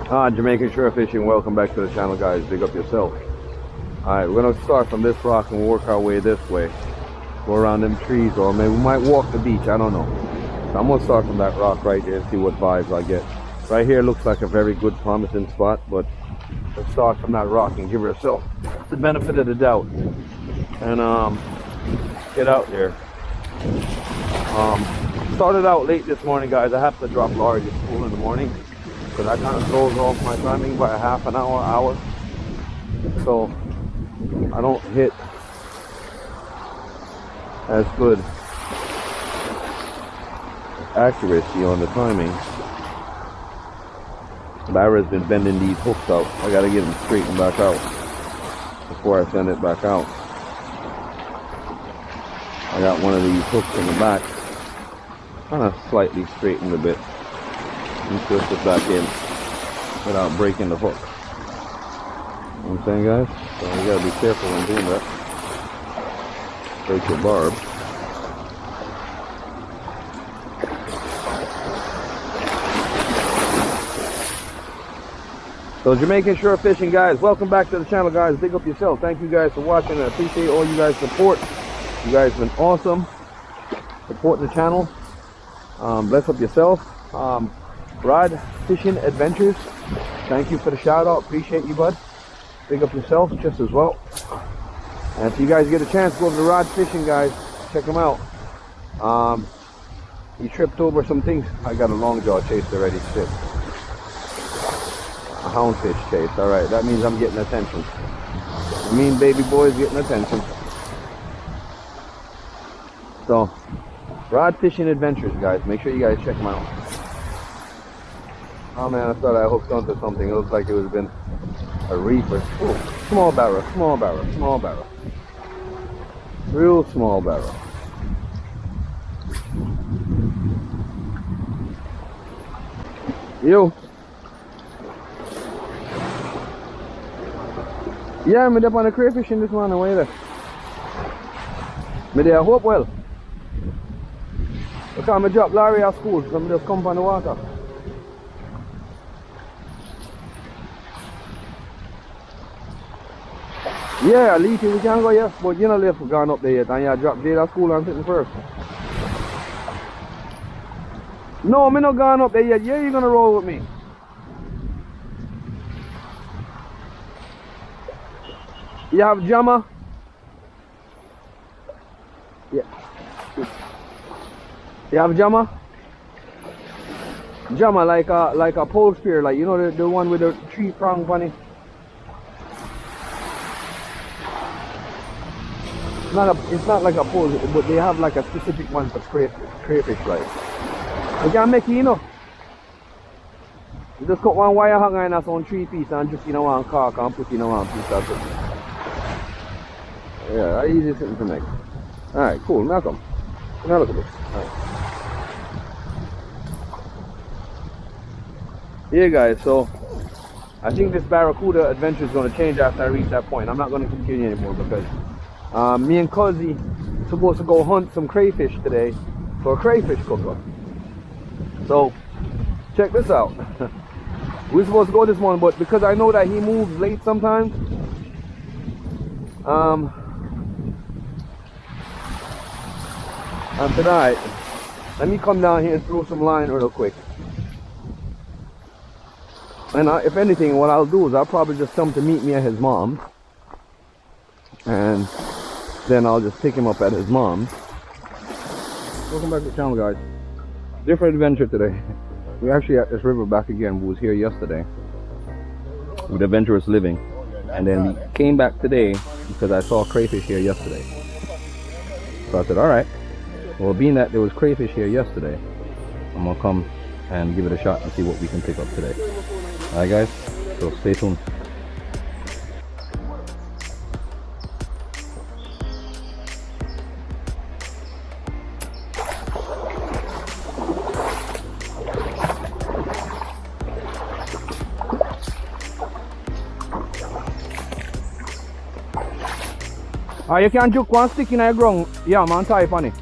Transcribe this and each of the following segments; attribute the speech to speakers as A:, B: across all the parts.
A: Jamaican shore fishing, welcome back to the channel, guys. Big up yourself. Alright, we're gonna start from this rock and work our way this way. Go around them trees, or maybe we might walk the beach, I don't know. So I'm gonna start from that rock right there and see what vibes I get. Right here looks like a very good promising spot, but let's start from that rock and give ourselves the benefit of the doubt. And get out there. Started out late this morning, guys. I have to drop Laurie to school in the morning, because I kind of throws off my timing by a half an hour. So I don't hit as good accuracy on the timing. Barra's been bending these hooks out. I gotta get them straightened back out before I send it back out. I got one of these hooks in the back, kind of slightly straightened a bit, and twist it back in without breaking the hook. You know what I'm saying, guys? So you gotta be careful when doing that. Break your barb. So Jamaican shore fishing, guys, welcome back to the channel, guys. Big up yourself. Thank you guys for watching. I appreciate all you guys' support. You guys have been awesome supporting the channel. Bless up yourself. Rod Fishing Adventures, thank you for the shout out. Appreciate you, bud. Big up yourself just as well. And if you guys get a chance, go over to Rod Fishing, guys. Check him out. He tripped over some things. I got a long jaw chased already. Shit. A houndfish chase. Alright, that means I'm getting attention. The mean baby boy's getting attention. So, Rod Fishing Adventures, guys. Make sure you guys check them out. Oh man, I thought I hooked onto something. It looks like it would have been a reefer. Ooh, small barrel, small barrel, small barrel. Real small barrel. Yo. Yeah, I'm up on the crayfish in this morning. Why there? I hope well. Because I drop Larry at school, so I just come on the water. Yeah, Leafy, we can go, yes, but you know, left gone up there yet, and you drop Jade at school and sitting first. No, I'm not gone up there yet. Yeah, you're gonna roll with me. You have jammer? Yeah. You have jammer? Jammer like a pole spear, like, you know, the one with the 3 prong funny. It's not like a pole, but they have like a specific one for crayfish, like. You can make it, you know. You just cut one wire hanger and that's on 3 pieces and just, you know, one cork and put in one piece of it. Yeah, that's easy something to make. Alright, cool, now come. Now look at this. Alright. Yeah, guys, so I think this Barracuda adventure is going to change after I reach that point. I'm not going to continue anymore because me and Cuzzy supposed to go hunt some crayfish today for a crayfish cooker. So check this out. We're supposed to go this morning, but because I know that he moves late sometimes, and tonight, let me come down here and throw some line real quick. And if anything, what I'll do is I'll probably just tell him to meet me at his mom's, and then I'll just pick him up at his mom's. Welcome back to the channel, guys. Different adventure today. We're actually at this river back again. We was here yesterday with Adventurous Living, and then we came back today because I saw crayfish here yesterday. So I said, alright, well, being that there was crayfish here yesterday, I'm gonna come and give it a shot and see what we can pick up today. Alright, guys, so stay tuned. You can juke one stick in the ground, yeah, man, tie on it.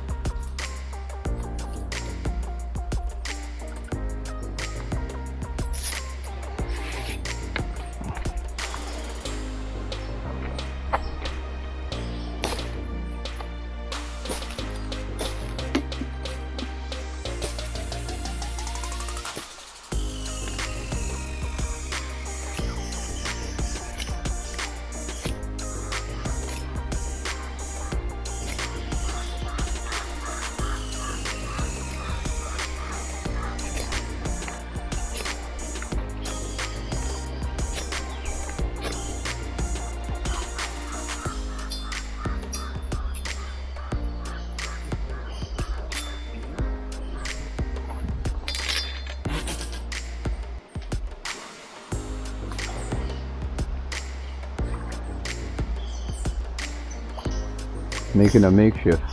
A: Making a makeshift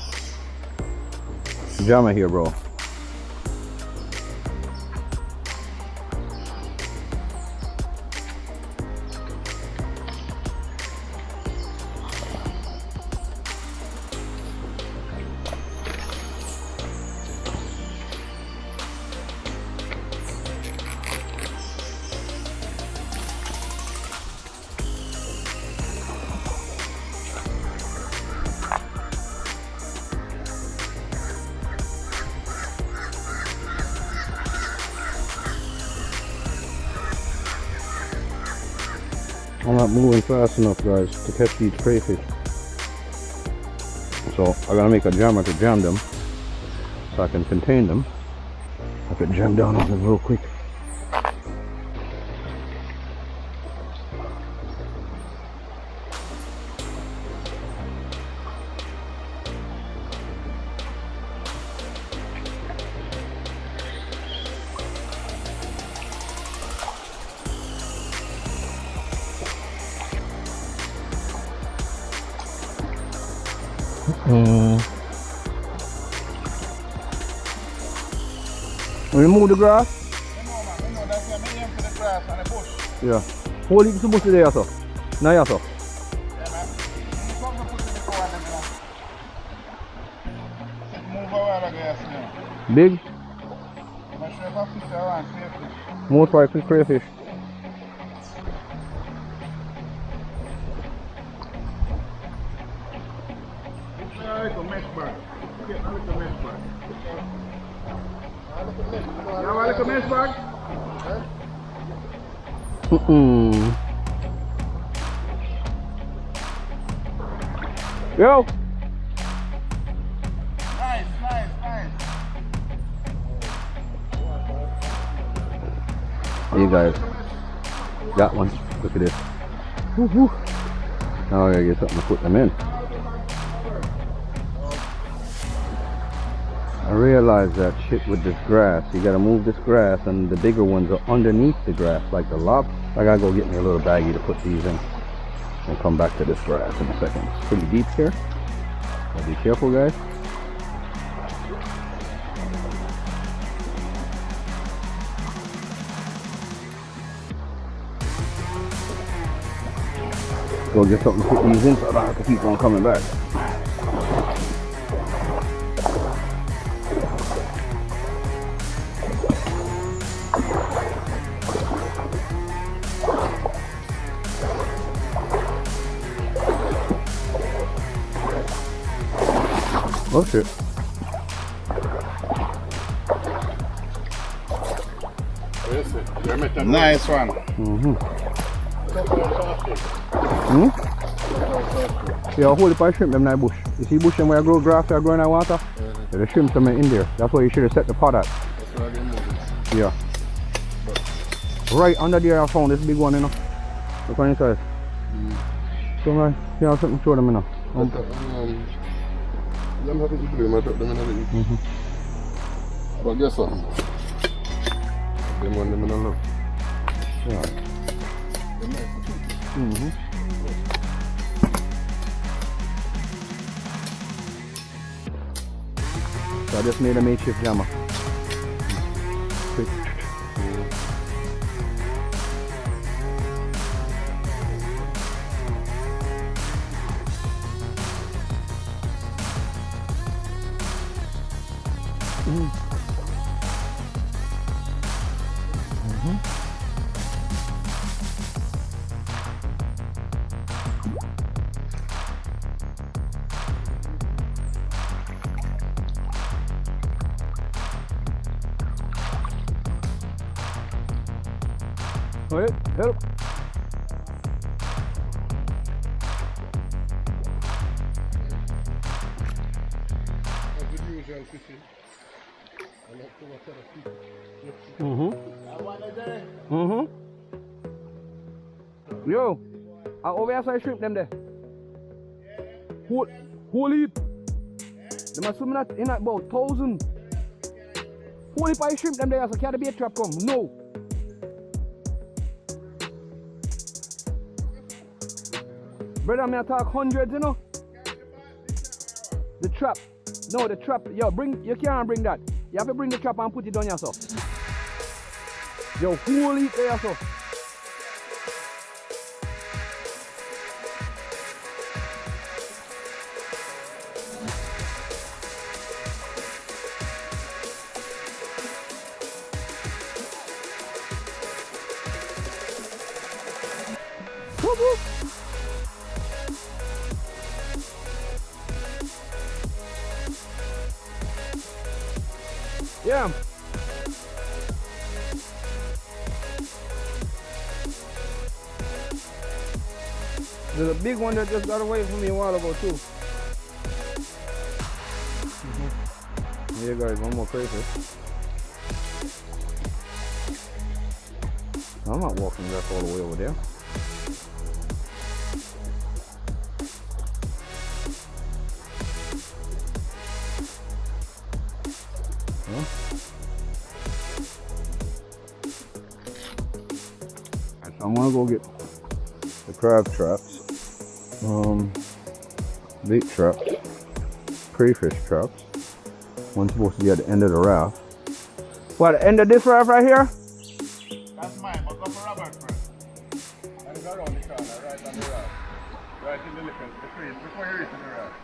A: pajama here, bro. I'm not moving fast enough, guys, to catch these crayfish. So I gotta make a jam. I could jam them so I can contain them. I could jam down on them real quick. Remove the grass?
B: No, that's why I'm aiming for the grass and the bush.
A: Yeah. Hold it to the bush there, sir. Now, yeah, sir.
B: Yeah, man. You come to put it in the car and then move a while ago, yes,
A: Big?
B: I'm not sure if I fish around crayfish.
A: Most likely crayfish.
B: I like a mesh bag. Get a little mesh bag. You have a little mesh bag?
A: Yo!
B: Nice.
A: Hey guys, got one. Look at this. Woo-hoo. Now I gotta get something to put them in. I realized that shit with this grass. You gotta move this grass, and the bigger ones are underneath the grass, like the lobster. I gotta go get me a little baggie to put these in. I'll come back to this grass in a second. It's pretty deep here. So be careful, guys. Go get something to put these in so I don't have to keep on coming back. Oh shit.
B: Nice one.
A: Yeah, hold it by shrimp them in that bush. You see bush them where I grow grass or grow in that water? Yeah, the shrimp them in there. That's why you should have set the pot at. Yeah. Right under there I found this big one, you know. Look on inside. So right, you have something to show them, you know.
C: I'm happy to do, I drop them in everything. But guess what? Them one them in a love.
A: Yeah. So I just made a makeshift jammer. Quick. Wait, help. Yo, I over here shrimp them there. Hold it. They must swim in about 1,000. Hold it by shrimp them there so can't the bait trap come. No. Brother, me talk hundreds, you know. The trap. No, the trap. Yo, you can't bring that. You have to bring the trap and put it on yourself. Yo, hold it there yourself. Whoop, whoop. Yeah. There's a big one that just got away from me a while ago too. Here guys, one more crayfish. I'm not walking back all the way over there. Huh? Alright, so I'm gonna go get the crab traps, bait traps, crayfish traps. One's supposed to be at the end of the raft. What, the end of this raft right here?
B: That's mine, but go for Robert first. And go around the corner, right on the raft. Right in the liquor, the trees, before you reach the raft.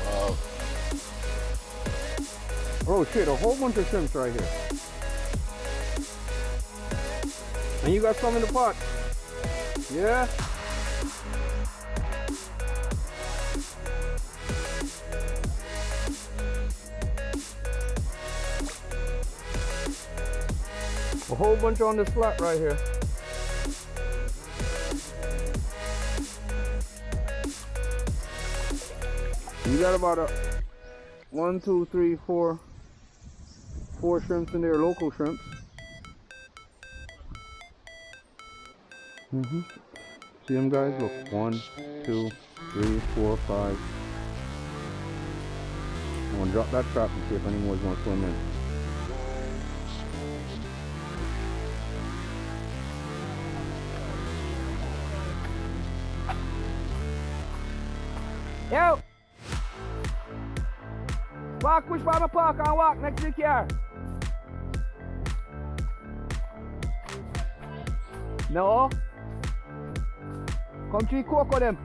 C: Wow.
A: Oh shit, a whole bunch of shrimps right here. And you got some in the pot? Yeah? A whole bunch on this flat right here. You got about a 1, 2, 3, 4 shrimps in there, local shrimps. See them guys? Look, 1, 2, 3, 4, 5. I'm gonna drop that trap and see if any more is gonna swim in. Yo! Walk, push by the park and walk next to the car. No? Come tree cocoa them.